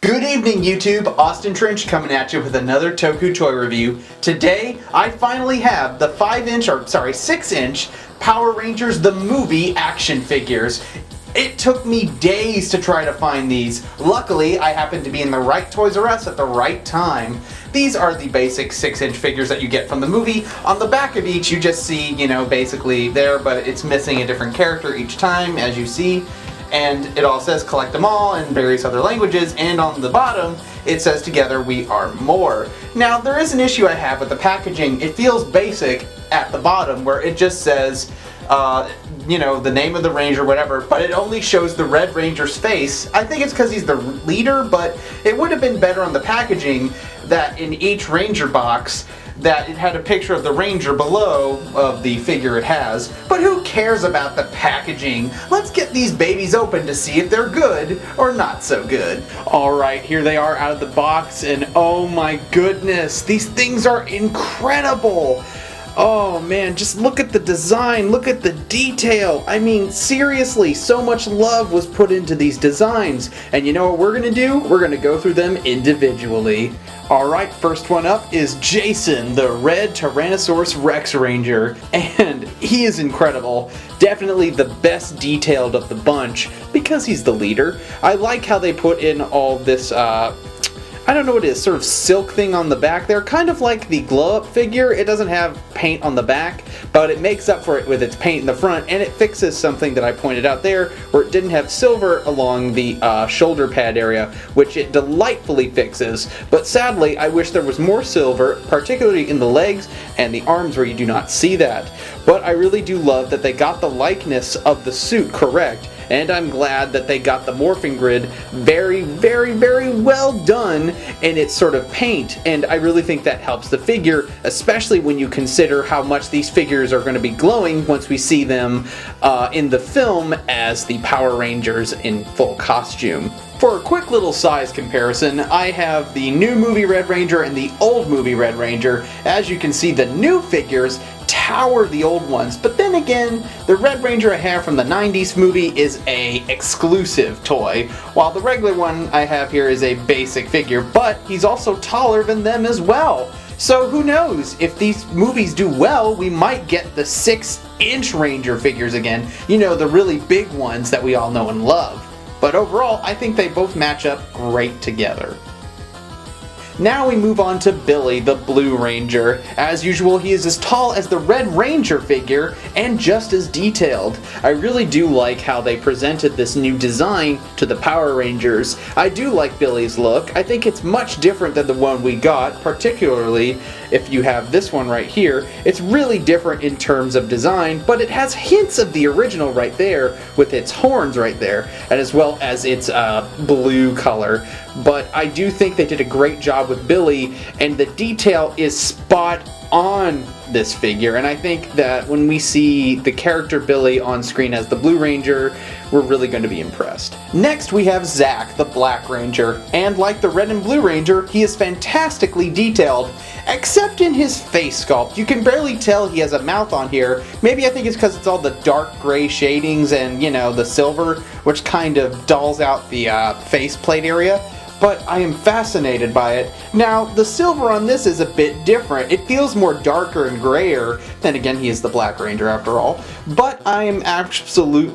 Good evening, YouTube. Austin Trench coming at you with another Toku toy review. Today, I finally have the 6-inch Power Rangers the Movie action figures. It took me days to try to find these. Luckily, I happened to be in the right Toys R Us at the right time. These are the basic 6-inch figures that you get from the movie. On the back of each, you just see, basically there, but it's missing a different character each time, as you see. And it all says collect them all in various other languages, and on the bottom it says together we are more. Now there is an issue I have with the packaging. It feels basic at the bottom where it just says the name of the ranger, whatever, but it only shows the Red Ranger's face. I think it's because he's the leader, but it would have been better on the packaging that in each ranger box that it had a picture of the ranger below of the figure it has. But who cares about the packaging? Let's get these babies open to see if they're good or not so good. Alright, here they are out of the box, and oh my goodness, these things are incredible! Oh man, just look at the design, look at the detail. I mean, seriously, so much love was put into these designs. And you know what we're gonna do? We're gonna go through them individually. Alright, first one up is Jason, the Red Tyrannosaurus Rex Ranger. And he is incredible. Definitely the best detailed of the bunch because he's the leader. I like how they put in all this, I don't know what it is, sort of silk thing on the back there, kind of like the glow-up figure. It doesn't have paint on the back, but it makes up for it with its paint in the front, and it fixes something that I pointed out there, where it didn't have silver along the shoulder pad area, which it delightfully fixes. But sadly, I wish there was more silver, particularly in the legs and the arms where you do not see that. But I really do love that they got the likeness of the suit correct. And I'm glad that they got the Morphin grid very, very, very well done in its sort of paint. And I really think that helps the figure, especially when you consider how much these figures are going to be glowing once we see them in the film as the Power Rangers in full costume. For a quick little size comparison, I have the new movie Red Ranger and the old movie Red Ranger. As you can see, the new figures tower the old ones, but then again, the Red Ranger I have from the 90s movie is a exclusive toy, while the regular one I have here is a basic figure, but he's also taller than them as well. So who knows, if these movies do well, we might get the 6-inch Ranger figures again, the really big ones that we all know and love. But overall, I think they both match up great together. Now we move on to Billy, the Blue Ranger. As usual, he is as tall as the Red Ranger figure and just as detailed. I really do like how they presented this new design to the Power Rangers. I do like Billy's look. I think it's much different than the one we got, particularly if you have this one right here. It's really different in terms of design, but it has hints of the original right there with its horns right there, and as well as its blue color. But I do think they did a great job with Billy, and the detail is spot on this figure, and I think that when we see the character Billy on screen as the Blue Ranger, we're really going to be impressed. Next we have Zack, the Black Ranger, and like the Red and Blue Ranger, he is fantastically detailed, except in his face sculpt. You can barely tell he has a mouth on here. Maybe I think it's because it's all the dark gray shadings and, the silver, which kind of dulls out the faceplate area. But I am fascinated by it. Now, the silver on this is a bit different. It feels more darker and grayer. Then again, he is the Black Ranger after all. But I am absolutely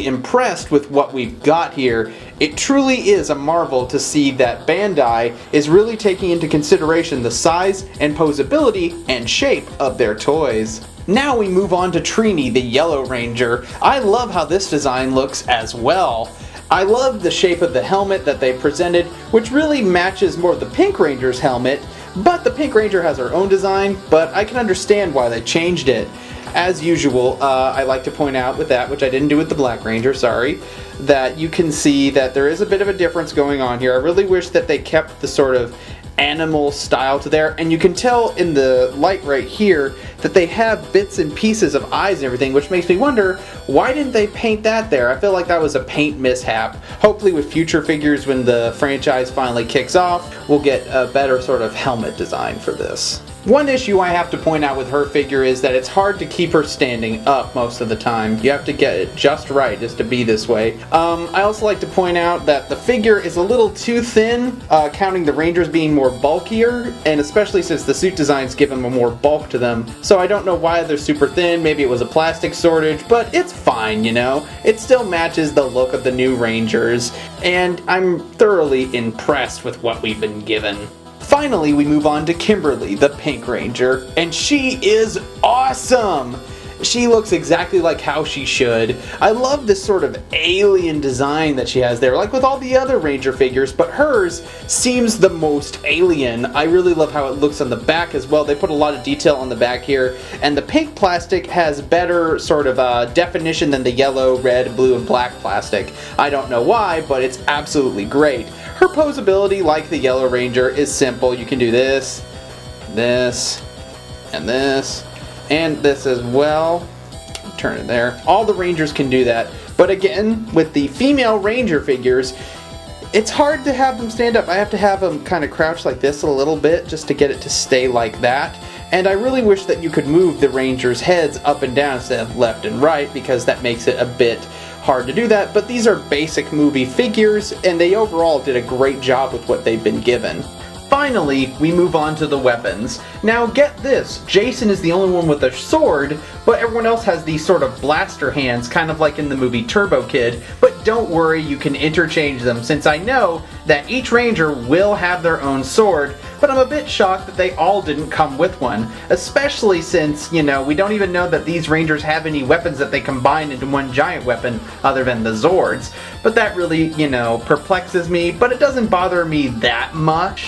impressed with what we've got here. It truly is a marvel to see that Bandai is really taking into consideration the size and posability and shape of their toys. Now we move on to Trini, the Yellow Ranger. I love how this design looks as well. I love the shape of the helmet that they presented, which really matches more of the Pink Ranger's helmet, but the Pink Ranger has her own design, but I can understand why they changed it. As usual, I like to point out with that, which I didn't do with the Black Ranger, sorry, that you can see that there is a bit of a difference going on here. I really wish that they kept the sort of animal style to there, and you can tell in the light right here that they have bits and pieces of eyes and everything, which makes me wonder, why didn't they paint that there? I feel like that was a paint mishap. Hopefully with future figures, when the franchise finally kicks off, we'll get a better sort of helmet design for this. One issue I have to point out with her figure is that it's hard to keep her standing up most of the time. You have to get it just right just to be this way. I also like to point out that the figure is a little too thin, counting the Rangers being more bulkier, and especially since the suit designs give them more bulk to them. So I don't know why they're super thin, maybe it was a plastic shortage, but it's fine, you know? It still matches the look of the new Rangers, and I'm thoroughly impressed with what we've been given. Finally, we move on to Kimberley, the Pink Ranger, and she is awesome! She looks exactly like how she should. I love this sort of alien design that she has there, like with all the other Ranger figures, but hers seems the most alien. I really love how it looks on the back as well. They put a lot of detail on the back here, and the pink plastic has better sort of definition than the yellow, red, blue, and black plastic. I don't know why, but it's absolutely great. Her posability, like the Yellow Ranger, is simple. You can do this, this, and this. And this as well. Turn it there. All the Rangers can do that. But again, with the female Ranger figures, it's hard to have them stand up. I have to have them kind of crouch like this a little bit just to get it to stay like that. And I really wish that you could move the Rangers' heads up and down instead of left and right, because that makes it a bit hard to do that. But these are basic movie figures, and they overall did a great job with what they've been given. Finally, we move on to the weapons. Now get this, Jason is the only one with a sword, but everyone else has these sort of blaster hands, kind of like in the movie Turbo Kid, but don't worry, you can interchange them, since I know that each Ranger will have their own sword, but I'm a bit shocked that they all didn't come with one, especially since, you know, we don't even know that these Rangers have any weapons that they combine into one giant weapon other than the Zords. But that really, you know, perplexes me, but it doesn't bother me that much.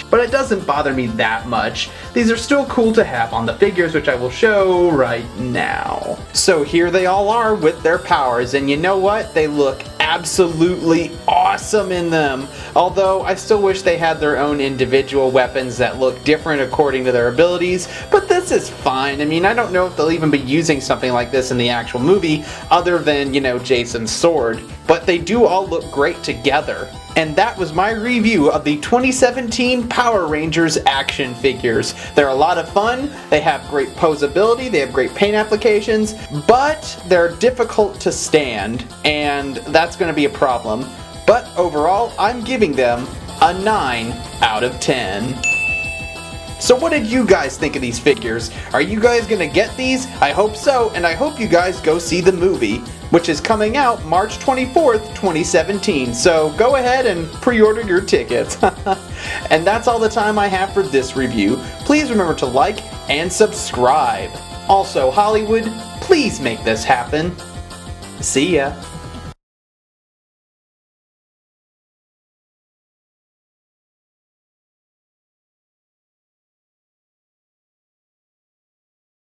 These are still cool to have on the figures, which I will show right now. So here they all are with their powers, and you know what? They look absolutely awesome in them. Although I still wish they had their own individual weapons that look different according to their abilities, but this is fine. I mean, I don't know if they'll even be using something like this in the actual movie other than, you know, Jason's sword, but they do all look great together. And that was my review of the 2017 Power Rangers action figures. They're a lot of fun, they have great posability, they have great paint applications, but they're difficult to stand, and that's going to be a problem. But overall, I'm giving them a 9 out of 10. So what did you guys think of these figures? Are you guys gonna get these? I hope so, and I hope you guys go see the movie, which is coming out March 24th, 2017. So go ahead and pre-order your tickets. And that's all the time I have for this review. Please remember to like and subscribe. Also, Hollywood, please make this happen. See ya.